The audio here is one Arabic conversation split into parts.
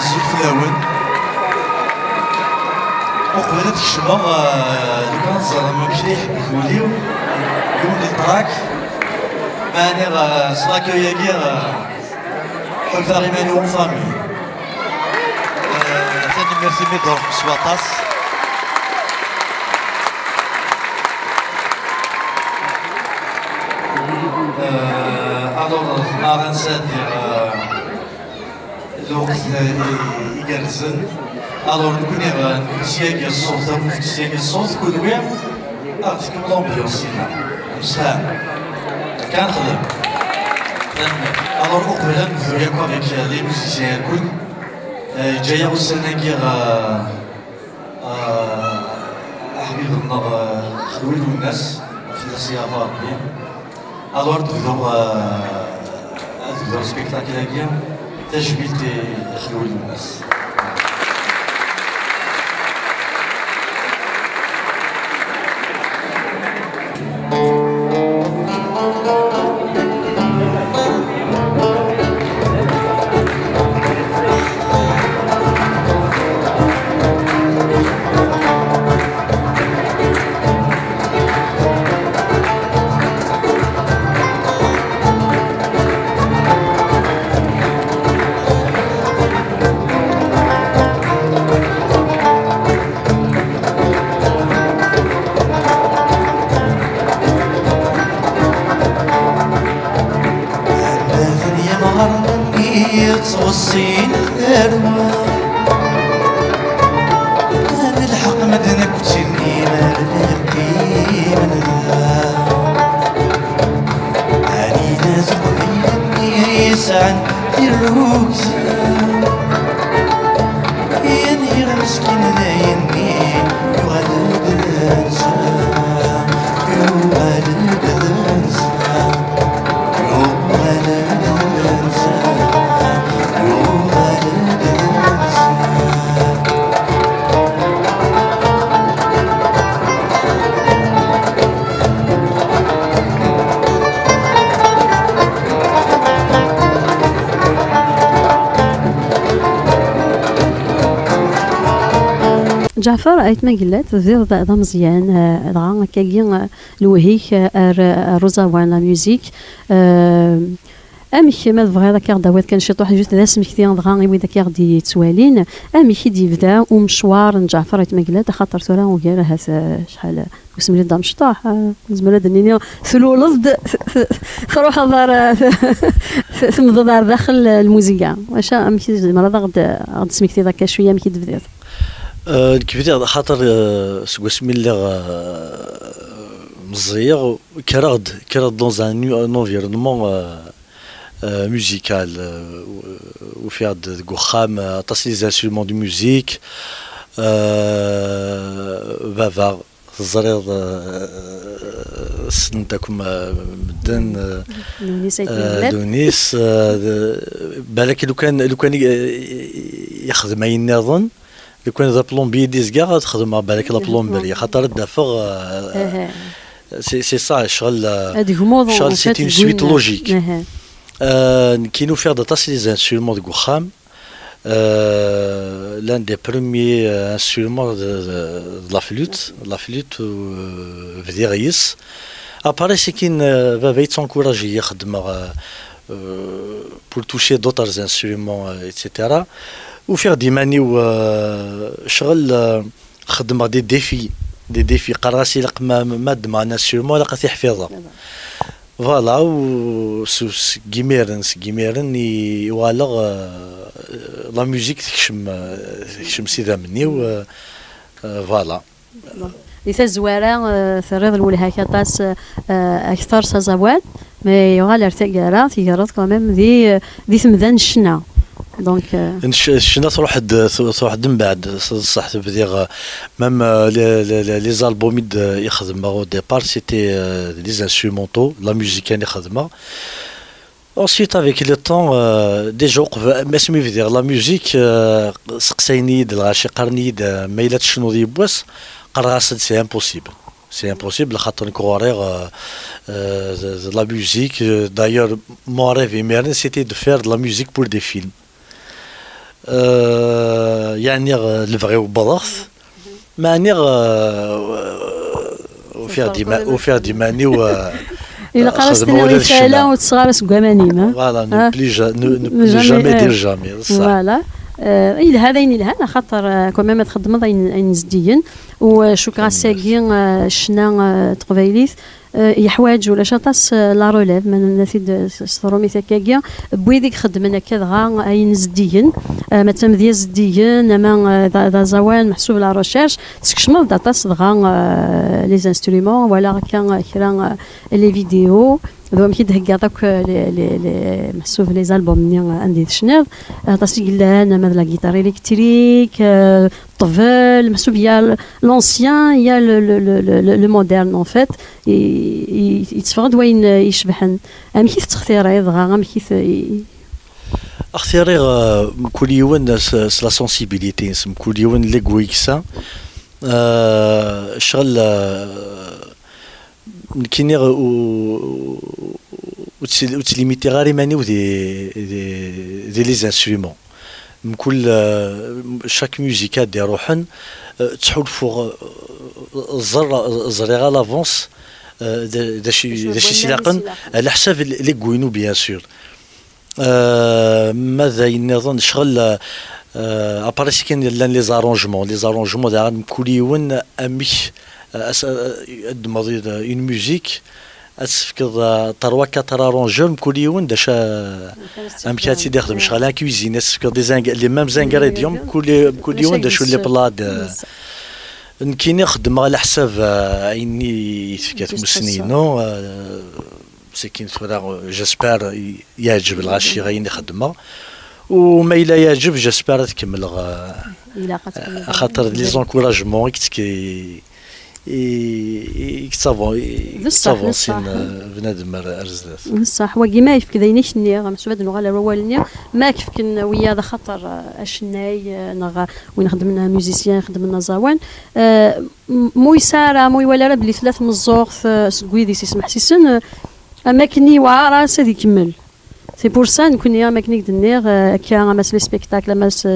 زوج في الأول وقبل تكشمه اللي كانت الظلام ماشي يحب يوليو يولي التراك معني صلاكو ياكي حلفا غي ماني وفامي ثاني ميرسي ميدور سواطاس الوغ نهار نسادير الوقت يقرزن الوغ نكوني نسياكي الصوت نسياكي الصوت كل وين أعطيكم لومبيونس هنا مستعد كنخدم الوغ قبل نبدو ياكو افيك لي موزيسيان الكل جاية وسناكي حبيبنا خلويل والناس في السيارة ربي الوغ نبدو سبيكتاكل هاكيا تجميل خلويل والناس توصين الأرواح أنا الحق مدنك وتشني مالكي منها أني لازم بيني يسعن في الروكس يني مسكين لا يني يغلد الأنسى يغلد الأنسى يغلد الأنسى جعفر ايت ما قلت زير ذا مزيان دغا كاين الوهيك الروزاوان لا ميوزيك امي ما بغا داك داوات كان شي طوح جوست ناس مكثيان دغا غير داك يغدي توالين امي كي يبدا ومشوار جعفر ايت ما قلت خاطر سورا وغير هذا شحال اسم لي دام شطاح زعما دنيا ثلو لفظ صروح دار ثم دار داخل الموسيقى واش امي مرة غد سميتي داك شويه ملي تبدا كيف خاطر سمي الله مزيغ كراد دون ان انفيرونمون ميوزيكال وفي هاد كوخام تصلي لي انسترومون دو ميوزيك بافا الزرير سنتكم مدن دونيس بالك لو كان يخدم اي نظن لو كان ذا بلومبي ديزكا تخدم بالك لا بلومبري خاطر الدفغ سي سا شغل سي اون سويت لوجيك كي نو فيغ داطاس لي انسترومون دو كوخام l'un des premiers instruments de la flûte veut dire yes. Après c'est qu'il va être encouragé pour toucher d'autres instruments etc. ou faire des manies ou شغل خدمة des défis قراسي لق ما دمع un instrument لقى يحفظها فوالا و جيميرن يوالغ لا ميوزيك تكشم سيدا مني و فوالا ليس زوارة ثريض الولها كطاس أكثر سازوان ما يغال ارتقارا تيقارات كمام ذي ثمذان الشنا دونك الشنا تروح من بعد صح بدير ميم لي زالبوم يخدم او ديبار سيتي لي انسترومونتو لا ميوزيك كان يخدمها ensuite avec le temps déjà ما سمي في دير لا ميوزيك سقسيني د الغاشي قرني د ميلات شنو دي بواس قراصد سي امبوسيبل خاطر نكوريغ la musique d'ailleurs mon rêve éméré c'était de faire de la musique pour des films يعني الفغيو بضغط معني وفيها ديماني إلا قرصتنا رسالة وتصغر سكواماني فوالا نو جامي دير جامي صح فوالا إلا هذين إلا هنا خاطر كمان تخدم أين زديين وشو كاساكين شنا تقبيليث يحواج ولا شاطاس لا روليف من نثيد سترومي ثكاكيا بويديك خدمنا كذا أين زديين ما تمديا زديين ما ذا زوان محسوب لا ريشيرش تسكشمل داتاس دغا لي انسترومون ولا كان كرا لي فيديو ذو مكي دهكا داك لي محسوب لي زالبوم ني عندي شناف تاسي قلنا انا مثلا جيتار الكتريك طفل محسوب يا لونسيان يا لو مودرن اون فيت يتفرد وين يشبحن ام كيف تختاري دغا ام كيف اختاري كل يوم لا سنسيبيليتي كل يوم لي كويكسا شغل كيني وتليميتي غاري ماني دي لي انسترومون كل شاك موزيكا دي روحن تحول فوق زريغا لافونس داشي سلاقن على حساب لي كوينو بيان سور ماذا ينظن شغل اباريسي كاين لي زارونجمون داير كل يوم اميك دمضي اون ميوزيك اسفكر تروا كاتر ارونجور كل يوم داش امكاتي يخدم شغل كويزين اسفكر دي زانغ لي ميم زانغريديوم كل يوم داش لي بلاد كي نخدم على حساب عيني فكات مسنينو سكين ثورا جيسبر يعجب الغاشي غاين يخدمها وما الا يعجب جيسبر تكمل خاطر لي زونكوراجمون كي يكتافونسين بنادم ارزدات بصح وكيما يفك داينيش ني مسعود نغال روالني ما كيفكن ويا ذا خاطر اشناي نغا وين خدمنا ميوزيسيان خدمنا زوان موي ساره موي ولا راه بلي ثلاث مزوغ سكويدي سيسمح سيسن اماكني وعاره سادي كمل سي بور سا نكون يا ماكنيك دنيغ كا ماس لي سبيكتاكل ماس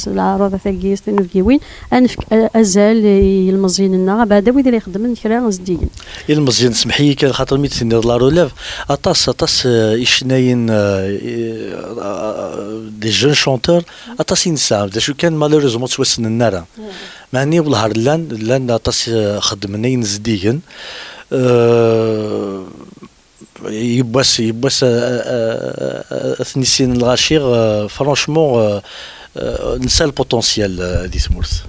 العروض ثاكيس تنوكيوين انفك ازال المزيان لنا بعدا ويدير يخدم كرا زديين المزيان سمحي كان خاطر ميت لا روليف اطاس يشناين دي جون شونتور اطاس ينسى داش كان مالوريزمون توسن النار معني والهار لان اطاس خدمنا ينزديين يباس ثنيسين الغاشير فرانشمون نسى البوتونسيال دي ثمورث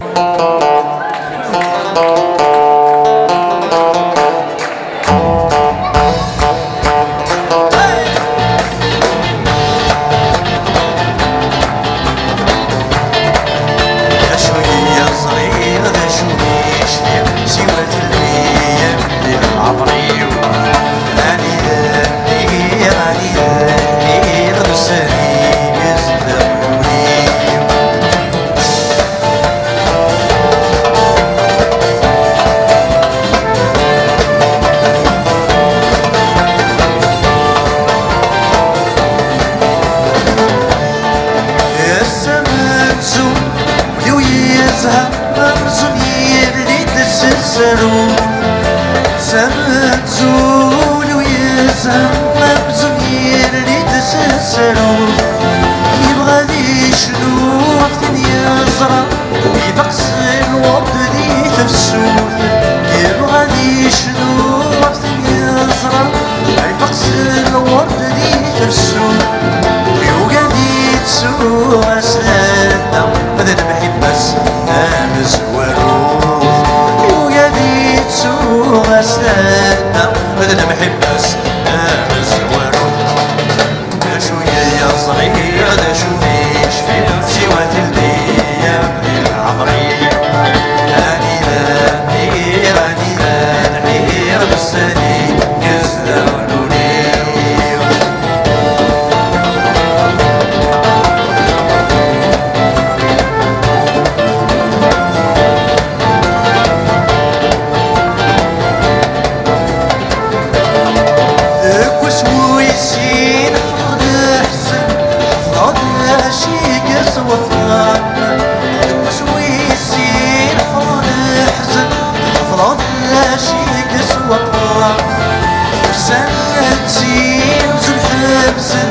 سيمز الحبسن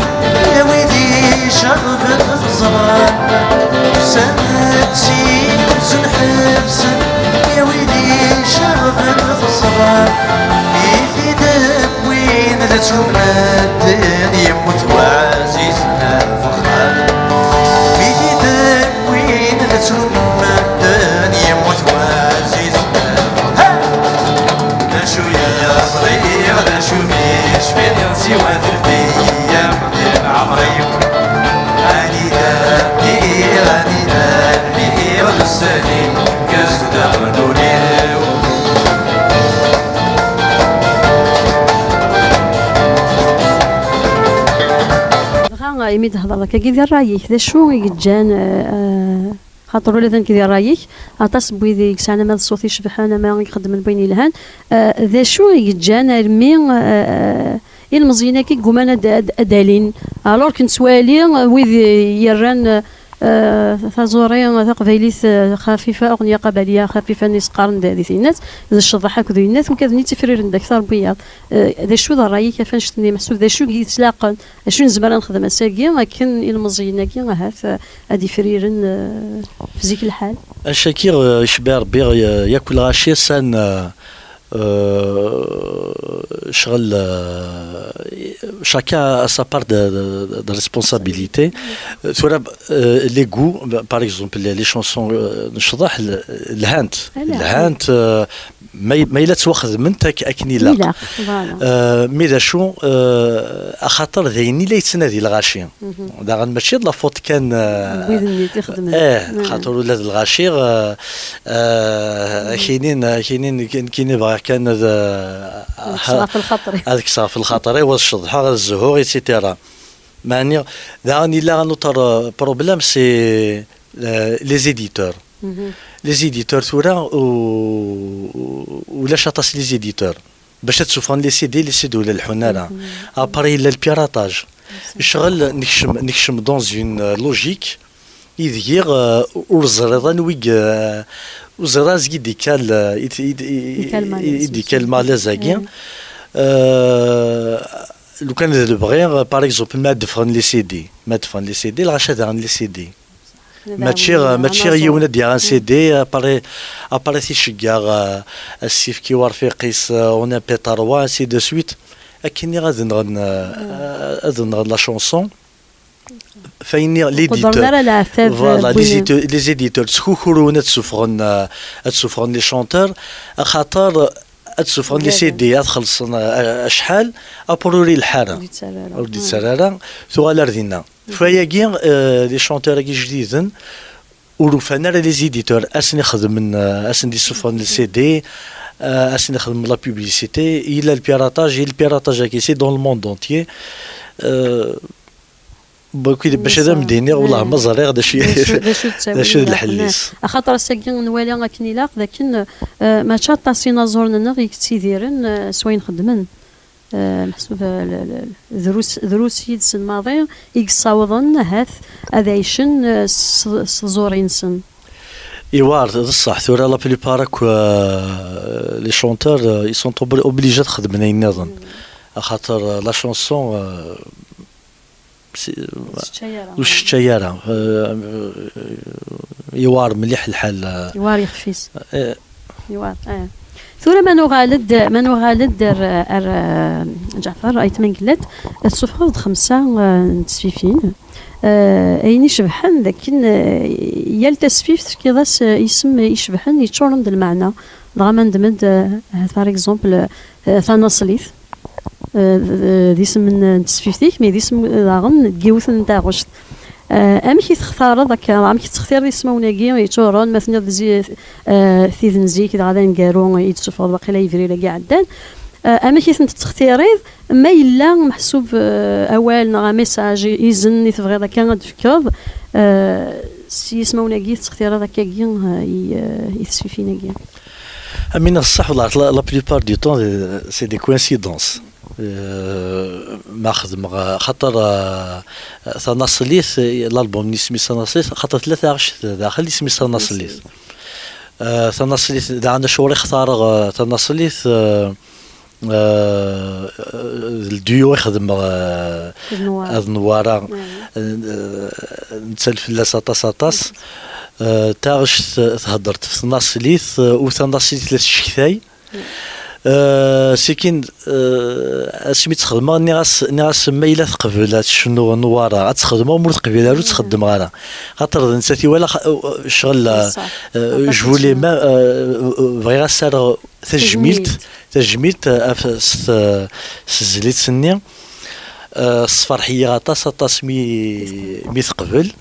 يا ويلي شغف الزمان سنة سيمز الحبسن يا ويلي شغف الزمان في دم وين لا تمدن يموت وعزيزنا فخر في دم وين لا تمدن يموت وعزيزنا فخر لا شو يا صغير لا شو فيش فين سوى ذربية من عمري غني دابي غني دابي والسنين كزدا غنولي يميد هضر لك كي ديال رايك ذا شو يجان خاطر ولا ذنك ديال رايك عطاس بويدي كسانا ما الصوت يشبح انا ما يخدم البين الهان ذا شو يجان رمي المزينه كي قمنا دالين الور كنت سوالي ويذ يران ثازوري ثقبيليث خفيفه اغنيه قبليه خفيفه نيس قارن ديال الناس ذا الشضحه كذا الناس وكذا تفرير اكثر بياض ذا شو ذا رايك كيفاش شتني محسوب ذا شو يتلاقى شو نزبر نخدم ساكي لكن المزينه كي هاف هادي فريرن في ذيك الحال الشكير يشبع ربي ياكل غاشي سان شغل chacun a sa part de responsabilité. Les goûts, par exemple, les chansons نشطح الهانت ما إلا تواخذ منتك أكني لا مي ذا شو أخاطر ذيني لا يتسنادي الغاشي داغا ماشي لا فوت كان خاطر ولاد الغاشي كاينين بغا كان صراف الخطري هذاك صراف الخطري والشضحه الزهور ايتترا معني داغني لا نوتر بروبليم سي لي زيديتور لي زيديتور ثورا ولا شاطاس لي زيديتور باش تشوفون لي سي دي ولا الحنانه اباري البيراتاج الشغل نكشم دون اون لوجيك يدير ورزرضان ويك وزراز يديكال مالازاكي لو كان بغير باغ اكزومبل ما دفرن لي سي دي الغاشا دارن لي سي دي ماتشي يونا ديال ان سي دي اباري تيشكار السيف كي ورفيقيس اون بيتاروا سي دو سويت اكني غادي نغن لا شونسون فايني لي زيديتور تسخوخرون تسوفرون لي شونتور خاطر تسوفرون لي سي دي تخلصن شحال ابوروري الحاره ودي تسرارا ثوال ردينا فياكي لي شونتور كي جديدن ولوفانا لي زيديتور اسني خدم اسني سوفرون لي سي دي اسني نخدم لا بوبليسيتي الى البيراتاج كي سي دون الموند اونتيي بوكي باش هذا مديني والله ما زريغ داشي الحليس خاطر ساكن نوالي غاكني لاق لكن ما تشاطاسينا زورنا يكتيديرن سواين خدمن محسوب دروس يدس الماضي يقصاوضن هاث اذايشن زورينسن ايوار بصح ثورا لا بليبار لي شونتور اي سون اوبليجي تخدمنا ينظن خاطر لا شونسون وش تشيرة يوار مليح الحال يوار يخفيس يوار ثورة ما نغالد جعفر رأيت من قلت الصفحة 5 تسفيفين أيني شبحان لكن يا التسفيف كذا اسم يشبحان يتشورن المعنى ضغمان دمد فار اكزومبل ثانوسليث ديسم من تسفيفتيك مي ديسم داغن تجيوث نتاع غشت امي كي تختار داك امي كي تختار ديسم وناكي يتورون مثلا زي ثيذن زي كي غادا نقارو يتشوف باقي لا يفري لا كاع عدان اما كي تختاريض ما الا محسوب اوال نغا ميساج يزن يتبغي داك كان تفكر سي اسموناكي تختار داك كي يتسفيناكي من الصح والله لا بليبار دو طون سي دي كوينسيدونس ما خدم خاطر ثناصليث الالبوم اسمي ثناصليث خاطر 13 داخل اسمي ثناصليث دا عندنا شغل اختار ثناصليث الديو يخدم هذ نوارا نتسلف لا ساطاس تاغش تهضرت في ناصليث وثناصليث للشكثاي سكين اسمي تخدم ني غاس ميله تقبل شنو نوارا تخدم مور تقبل تخدم غانا خاطر نساتي ولا شغل جولي ما بغي غاسر تجميلت سزليت سني الصفرحيه غاطاس مي تقبل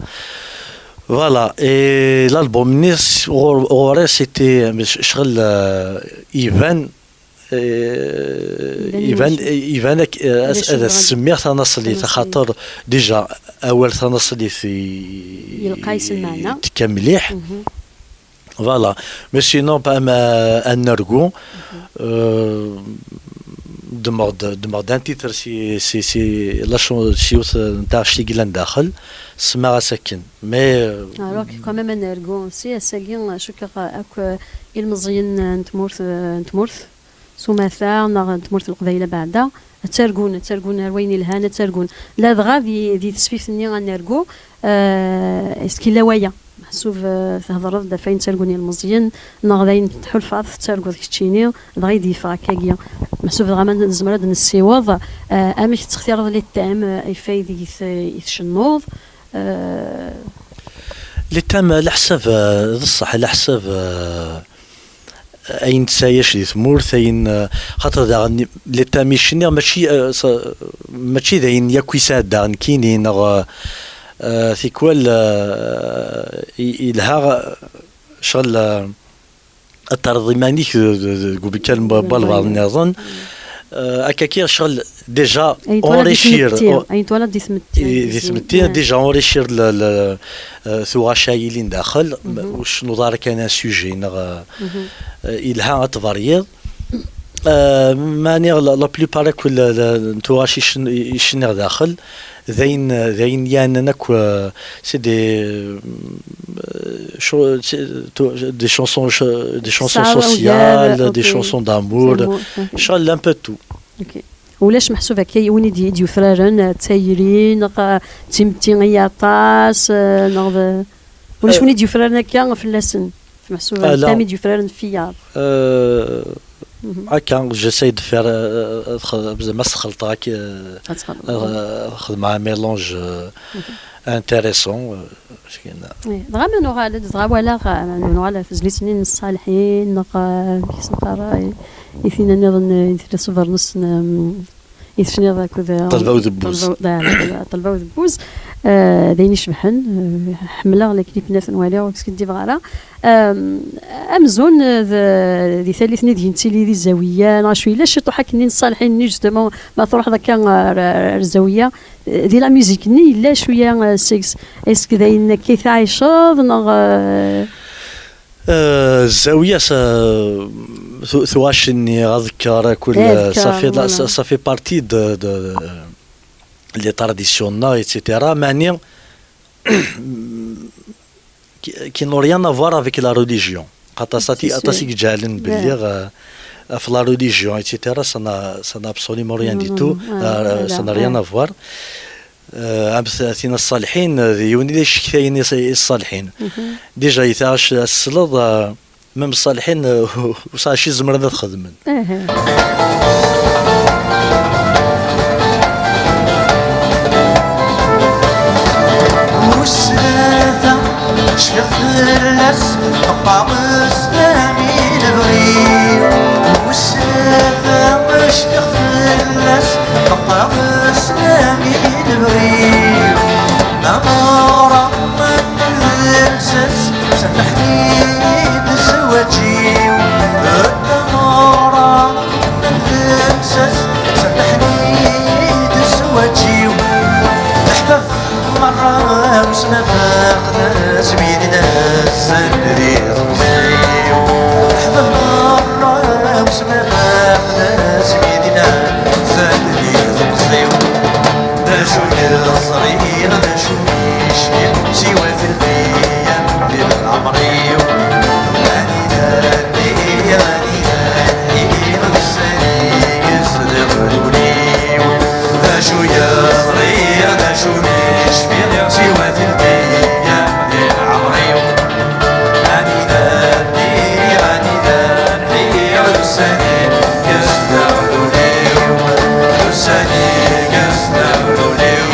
فوالا اي لالبوم نيس غوري سيتي شغل ايفان هذا السمير تنصلي خاطر ديجا اول تنصلي في يلقايس المعنى تكمليح فوالا مي سينون با ان نرغو demande un titre si la chose نتاع شتيغلان داخل سماها ساكن مي الوغ كمان ان نرغو سي ساكين شو كاك المزيان نتمورث سماثا نتمورث القبيله بعدا ترغون رويني الهانه ترغون لا دغا دي تسفيف ني غنرغو اسكي لاوايا محسوب تهضر دا فين ترغوني المزيان نغداين تحل فاض ترغو كتشيني دغا ديفا كاكيا محسوب دغا من زمرد نسيوض امش تختار لي التام ايفايدي يتشنوض لي تام على حساب الصح على حساب اين تسايش دي ثمورث اين خاطر دا لي تاميشني ماشي داين ياكويسات دا كاينين ثيكوال إلها شغل الترضيماني كوبيكال بالبعض النظن أكاكير شغل ديجا اوريشير أي تولا دي ثمتين ديجا اوريشير ثوا شايلين داخل وش نظار كان سوجي إلها تفاريض مانيغ لا بلوبار كل نتواشي يشنغ داخل ذين ياننك سي دي شونسون سوسيال دي شونسون دامور شغل ان بو تو اوكي ولاش محسوبه كيوني ديو فرارن تايرين تيمتين ياطاس نغ ولاش وني ديو فرارن كان في اللسن محسوبه تامي ديو فرارن فيار هكا جيساي دو فير زعما الخلطه خدم مع ميلونج انتريسون دغا ما نغال دغا ولا نغال فزليتني الصالحين كيس نقرا يثينا نظن يثينا نص يثني ذاك ذا طلبه وذبوز طلبه وذبوز داين يشبحن حمله لكن بنات نوالي وكس كدي بغالا امزون ذي ثالثني دينتي لي الزاويه انا شويه لا شتو حكني الصالحين جوستومون ما تروح ذاك الزاويه ديال لا ميوزيك ني لا شويه سيكس اسك داين كيف عايشض الزاويه ثواشني غذكر كل صافي بارتي دو لي تراديسيونال ايتترا معني qui n'ont rien à voir avec la religion. Quand tu جالن باللي في la religion etc. ça n'a absolument rien du tout. Ça n'a rien à voir. أمثلة الصالحين يوني ليش كاين الصالحين ديجا يتعش السلط مم الصالحين وصاشي زمرنا تخدمن وسلاثة شفت الناس قامس نامين بغير وسلاثة شفت الناس قامس نامين بغير نمارا من الانساس سامحني بزواجي نمارا من الانساس سامحني بزواجي نحبف مرة وسنا فاقنا سميدنا السندري غمزيو نحبف مرة وسنا فاقنا سميدنا السندري غمزيو داشو الصغير داشو يشفي سوا في الأيام ديال العمريو غادي نادي غادي نحيي السنين شو يصري أنا شو مش في سوى الأيام ديال عمري أني نادي أني نحيا لساني قصدا ولوليو لساني قصدا ولوليو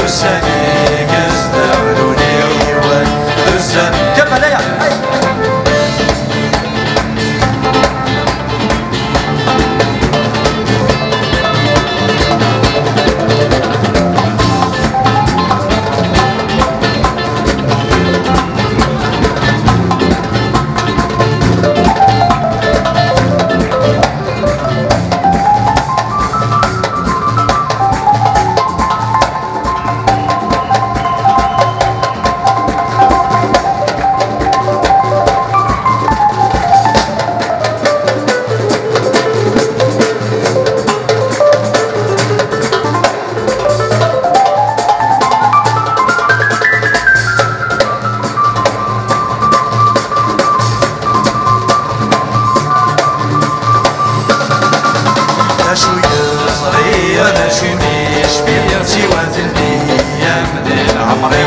لساني قصدا ولوليو لساني كمل يا أنا شو مش في سوى الأيام ديال عمري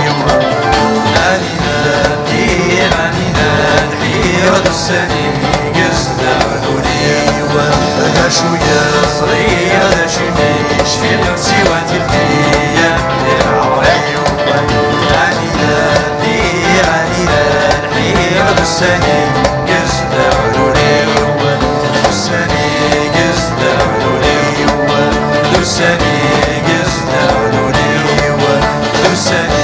أني نادي أني نحيا لساني قصدا ولوليو أنا شو يصري أنا شو مش في سوى الأيام ديال عمري أني نادي أني نحيا لساني قصدا ولوليو لساني قصدا ولوليو لساني قصدا ولوليو لساني